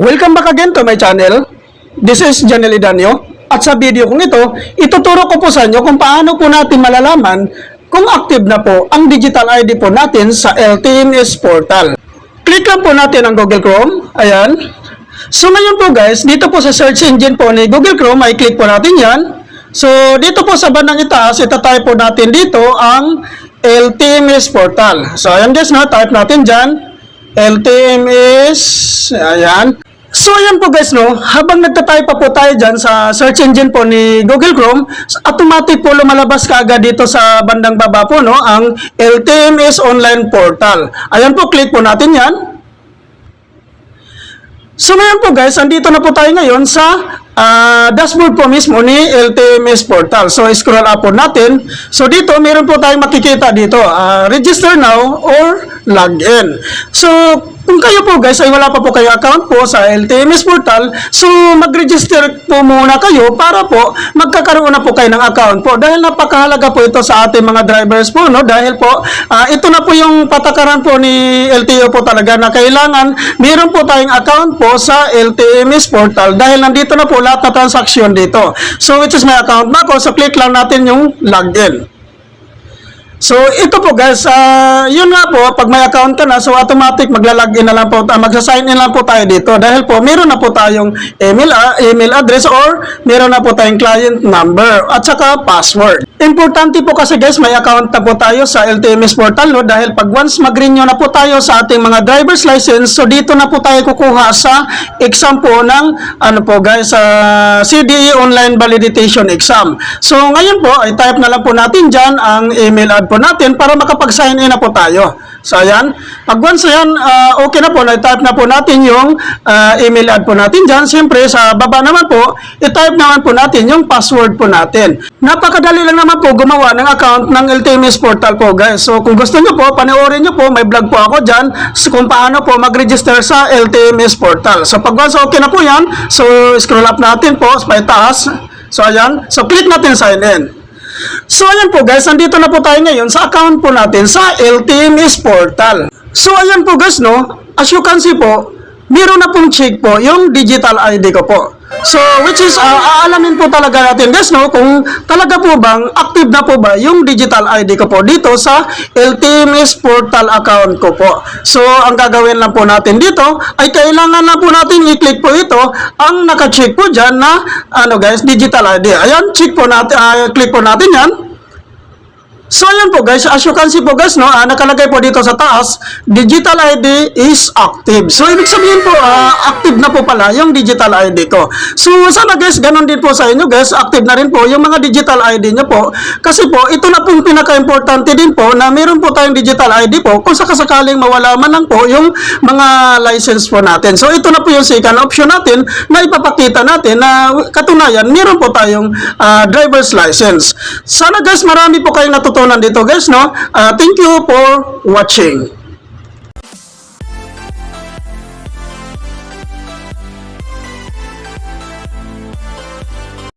Welcome back again to my channel. This is Janel Idanyo. At sa video kong ito, ituturo ko po sa inyo kung paano po natin malalaman kung active na po ang digital ID po natin sa LTMS portal. Click lang po natin ang Google Chrome. Ayan. So ngayon po guys, dito po sa search engine po ni Google Chrome, ay click po natin yan. So dito po sa bandang itaas, itatype po natin dito ang LTMS portal. So ayan guys, type natin dyan. LTMS, ayan. So ayan po guys, habang nagtatype pa po tayo dyan sa search engine po ni Google Chrome, automatic po lumalabas kaagad dito sa bandang baba po, ang LTMS online portal. Ayan po, click po natin yan. So ngayon po guys, andito na po tayo ngayon sa dashboard po mismo ni LTMS portal. So scroll up po natin. So dito, meron po tayong makikita dito, register now or login. So kung kayo po guys ay wala pa po kayo account po sa LTMS portal, so mag-register po muna kayo para po magkakaroon na po kayo ng account po. Dahil napakahalaga po ito sa ating mga drivers po, dahil po ito na po yung patakaran po ni LTO po talaga na kailangan meron po tayong account po sa LTMS portal dahil nandito na po lahat na transaksyon dito. So which is my account na ko, so click lang natin yung login. So, ito po guys, yun nga po, pag may account ka na, so automatic magla-login na lang po, magsa-sign in lang po tayo dito dahil po meron na po tayong email address or meron na po tayong client number at saka password. Importante po kasi guys, may account na po tayo sa LTMS portal, dahil pag once mag-renew na po tayo sa ating mga driver's license, so dito na po tayo kukuha sa exam po ng, CDE Online Validation Exam. So, ngayon po, ay type na lang po natin dyan ang email address po natin para makapag-sign in na po tayo. So, ayan. Pag once yan, okay na po, i-type na po natin yung email ad po natin dyan. Siyempre, sa baba naman po, i-type naman po natin yung password po natin. Napakadali lang naman po gumawa ng account ng LTMS portal po, guys. So, kung gusto nyo po, panoorin nyo po, may vlog po ako dyan kung paano po mag-register sa LTMS portal. So, pag once okay na po yan, so, scroll up natin po sa taas. So, ayan. So, click natin sign in. So, ayan po guys, nandito na po tayo ngayon sa account po natin sa LTMS portal. So, ayan po guys, as you can see po, meron na pong check po yung digital ID ko po. So, which is, aalamin po talaga natin guys, kung talaga po bang active na po ba yung digital ID ko po dito sa LTMS portal account ko po. So, ang gagawin lang po natin dito ay kailangan lang po natin i-click po ito ang naka-check po dyan na, digital ID. Ayan, check po natin, click po natin yan. So, ayan po guys, as you can see po guys, nakalagay po dito sa taas, digital ID is active. So, ibig sabihin po, active na po pala yung digital ID ko. So, sana guys, ganun din po sa inyo guys, active na rin po yung mga digital ID nyo po. Kasi po, ito na pong pinaka-importante din po na meron po tayong digital ID po kung sakasakaling mawala man lang po yung mga license po natin. So, ito na po yung second option natin na ipapakita natin na katunayan, meron po tayong driver's license. Sana guys, marami po kayong natutunan dito guys, thank you for watching.